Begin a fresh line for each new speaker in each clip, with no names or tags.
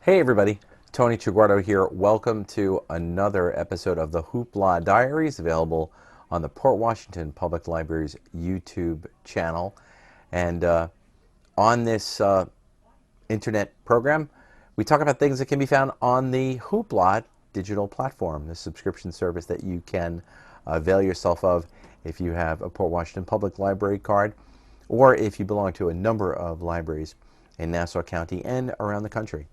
Hey everybody, Tony Traguardo here. Welcome to another episode of the Hoopla Diaries, available on the Port Washington Public Library's YouTube channel. And on this internet program, we talk about things that can be found on the Hoopla digital platform, the subscription service that you can avail yourself of if you have a Port Washington Public Library card, or if you belong to a number of libraries in Nassau County and around the country.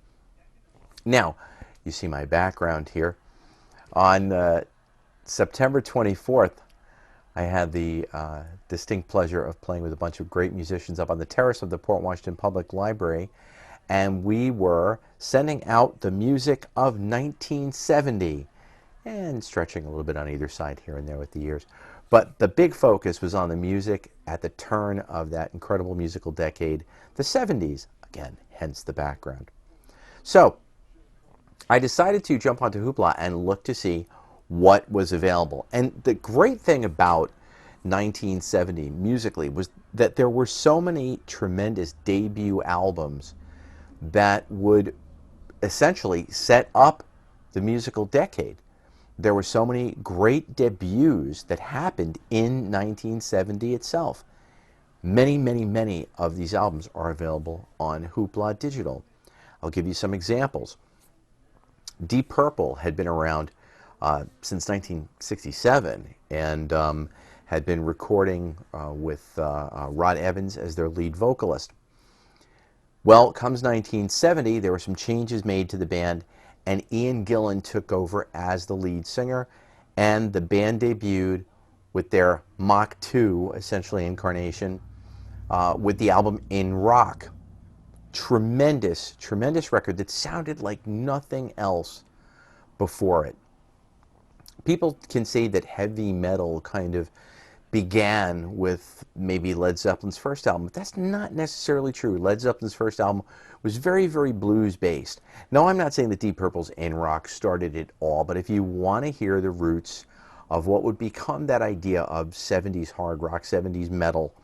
Now, you see my background here. On September 24th, I had the distinct pleasure of playing with a bunch of great musicians up on the terrace of the Port Washington Public Library, and we were sending out the music of 1970 and stretching a little bit on either side here and there with the years. But the big focus was on the music at the turn of that incredible musical decade, the 70s, again, hence the background. So, I decided to jump onto Hoopla and look to see what was available. And the great thing about 1970 musically was that there were so many tremendous debut albums that would essentially set up the musical decade. There were so many great debuts that happened in 1970 itself. Many of these albums are available on Hoopla Digital. I'll give you some examples. Deep Purple had been around since 1967 and had been recording with Rod Evans as their lead vocalist. Well, comes 1970, there were some changes made to the band, and Ian Gillan took over as the lead singer, and the band debuted with their Mach 2, essentially incarnation, with the album In Rock. Tremendous record that sounded like nothing else before it. People can say that heavy metal kind of began with maybe Led Zeppelin's first album, but that's not necessarily true. Led Zeppelin's first album was very blues based. Now, I'm not saying that Deep Purple's In Rock started it all, but if you want to hear the roots of what would become that idea of 70s hard rock, 70s metal,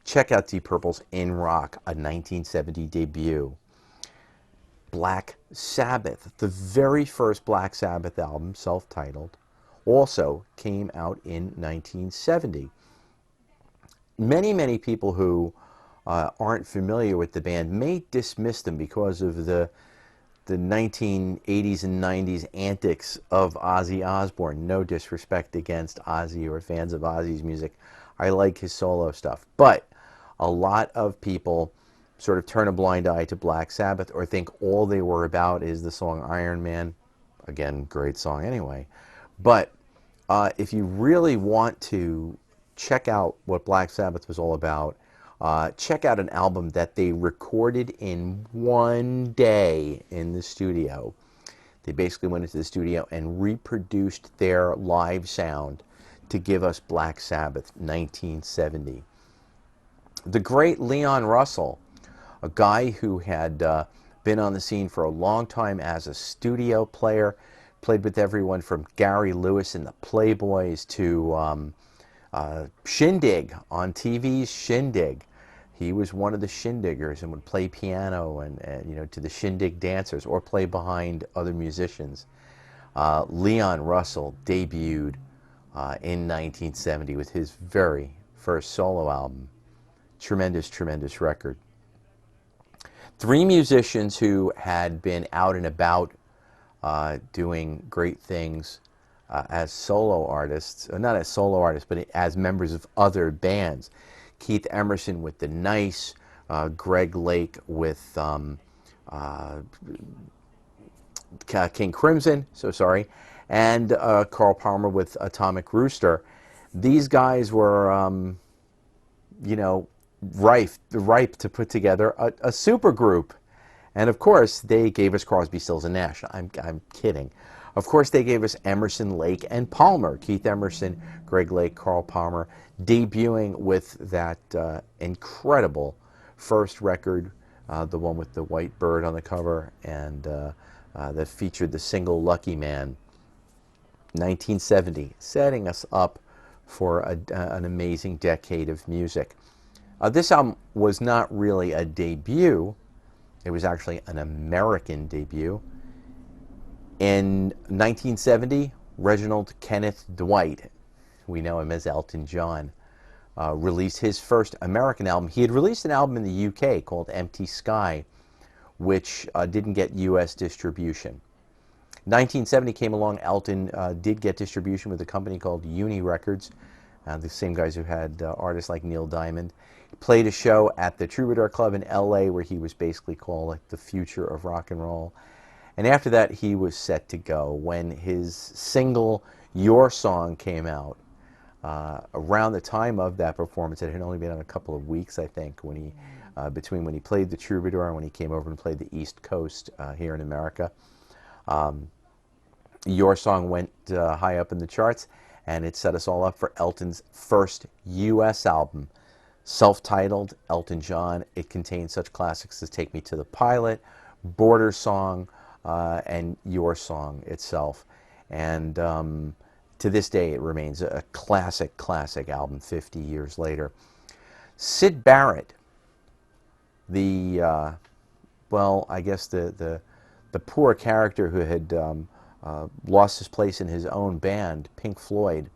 check out Deep Purple's In Rock, a 1970 debut. Black Sabbath, the very first Black Sabbath album, self-titled, also came out in 1970. Many people who aren't familiar with the band may dismiss them because of the 1980s and 90s antics of Ozzy Osbourne. No disrespect against Ozzy or fans of Ozzy's music. I like his solo stuff. But a lot of people sort of turn a blind eye to Black Sabbath or think all they were about is the song Iron Man. Again, great song anyway. But if you really want to check out what Black Sabbath was all about, check out an album that they recorded in one day in the studio. They basically went into the studio and reproduced their live sound to give us Black Sabbath 1970. The great Leon Russell, a guy who had been on the scene for a long time as a studio player, played with everyone from Gary Lewis and the Playboys to Shindig on TV's Shindig. He was one of the Shindiggers and would play piano and to the Shindig dancers or play behind other musicians. Leon Russell debuted in 1970 with his very first solo album. Tremendous record. Three musicians who had been out and about doing great things as solo artists, not as solo artists, but as members of other bands. Keith Emerson with The Nice, Greg Lake with King Crimson, and Carl Palmer with Atomic Rooster. These guys were, ripe to put together a super group. And of course, they gave us Crosby, Stills, and Nash. I'm kidding. Of course, they gave us Emerson, Lake, and Palmer. Keith Emerson, Greg Lake, Carl Palmer, debuting with that incredible first record, the one with the white bird on the cover, and that featured the single Lucky Man. 1970, setting us up for an amazing decade of music. This album was not really a debut. It was actually an American debut. In 1970, Reginald Kenneth Dwight, we know him as Elton John, released his first American album. He had released an album in the UK called Empty Sky, which didn't get US distribution. 1970 came along. Elton did get distribution with a company called Uni Records, the same guys who had artists like Neil Diamond. He played a show at the Troubadour Club in LA where he was basically called like the future of rock and roll. And after that, he was set to go. When his single Your Song came out, around the time of that performance, it had only been on a couple of weeks, I think, when he, between when he played the Troubadour and when he came over and played the East Coast here in America. Your Song went high up in the charts, and it set us all up for Elton's first U.S. album, self-titled Elton John. It contains such classics as Take Me to the Pilot, Border Song, and Your Song itself. And to this day, it remains a classic, classic album 50 years later. Syd Barrett, the, well, I guess the poor character who had lost his place in his own band, Pink Floyd,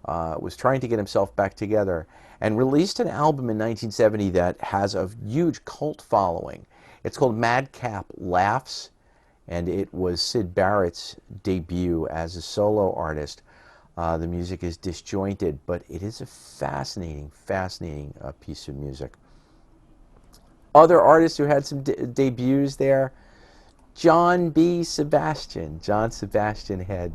was trying to get himself back together and released an album in 1970 that has a huge cult following. It's called Madcap Laughs, and it was Syd Barrett's debut as a solo artist. The music is disjointed, but it is a fascinating, fascinating piece of music. Other artists who had some debuts there, John B. Sebastian. John Sebastian had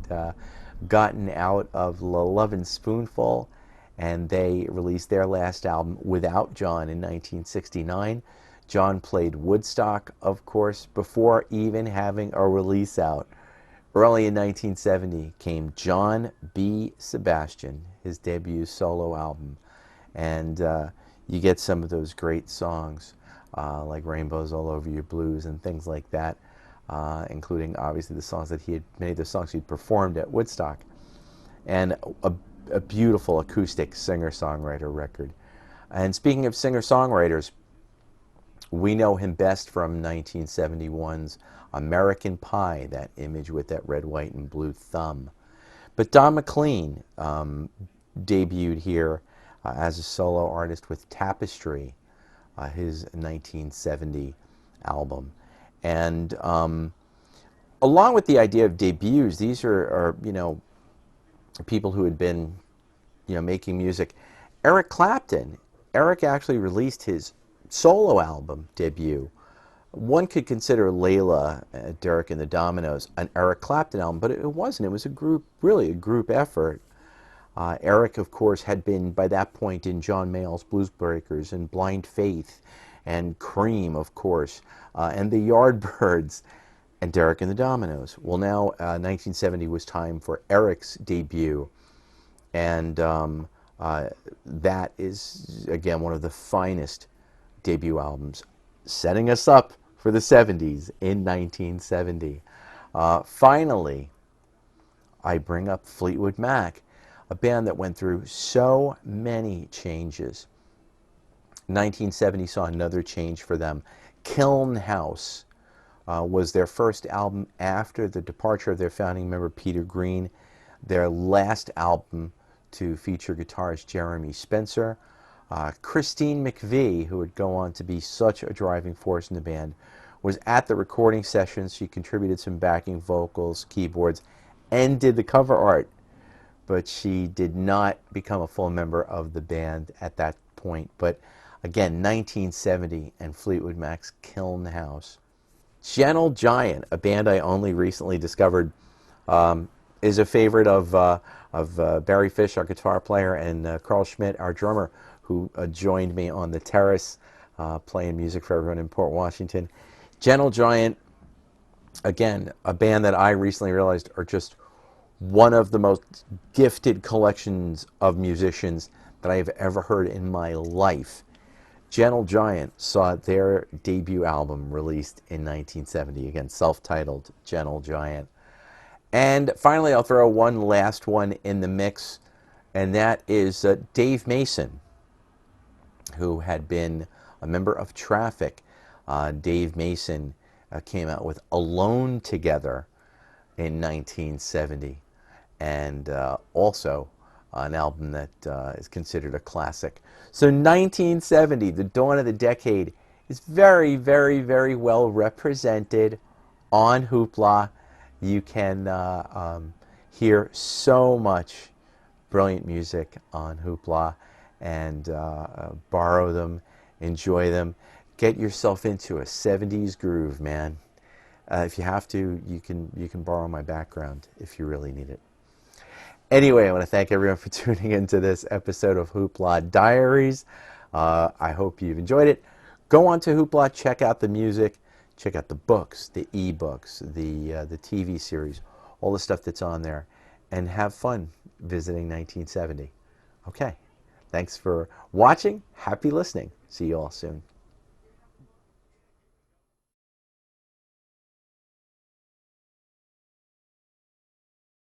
gotten out of La Lovin' Spoonful, and they released their last album without John in 1969. John played Woodstock, of course, before even having a release out. Early in 1970 came John B. Sebastian, his debut solo album. And you get some of those great songs, like Rainbows All Over Your Blues and things like that, including obviously the songs that he had, many of the songs he'd performed at Woodstock. And a beautiful acoustic singer-songwriter record. And speaking of singer-songwriters, we know him best from 1971's American Pie, that image with that red, white, and blue thumb. But Don McLean debuted here as a solo artist with Tapestry, his 1970 album. And along with the idea of debuts, these are you know, people who had been, you know, making music. Eric Clapton. Eric actually released his solo album debut. One could consider Layla, Derek and the Dominoes, an Eric Clapton album, but it wasn't. It was a group, really a group effort. Eric, of course, had been by that point in John Mayall's Blues Breakers and Blind Faith and Cream, of course, and the Yardbirds and Derek and the Dominoes. Well, now 1970 was time for Eric's debut, and that is, again, one of the finest debut albums, setting us up for the 70s in 1970. Finally, I bring up Fleetwood Mac, a band that went through so many changes. 1970 saw another change for them. Kiln House was their first album after the departure of their founding member Peter Green, their last album to feature guitarist Jeremy Spencer. Christine McVie, who would go on to be such a driving force in the band, was at the recording sessions. She contributed some backing vocals, keyboards, and did the cover art. But she did not become a full member of the band at that point. But again, 1970 and Fleetwood Mac's Kiln House. Gentle Giant, a band I only recently discovered, is a favorite of Barry Fish, our guitar player, and Carl Schmidt, our drummer, who joined me on the terrace playing music for everyone in Port Washington. Gentle Giant, again, a band that I recently realized are just one of the most gifted collections of musicians that I have ever heard in my life. Gentle Giant saw their debut album released in 1970, again, self-titled Gentle Giant. And finally, I'll throw one last one in the mix, and that is Dave Mason, who had been a member of Traffic, Dave Mason came out with Alone Together in 1970, and also an album that is considered a classic. So 1970, the dawn of the decade, is very, very, very well represented on Hoopla. You can hear so much brilliant music on Hoopla and borrow them, enjoy them. Get yourself into a 70s groove, man. If you have to, you can borrow my background if you really need it. Anyway, I want to thank everyone for tuning into this episode of Hoopla Diaries. I hope you've enjoyed it. Go on to Hoopla, check out the music, check out the books, the e-books, the TV series, all the stuff that's on there, and have fun visiting 1970. Okay, thanks for watching. Happy listening. See you all soon.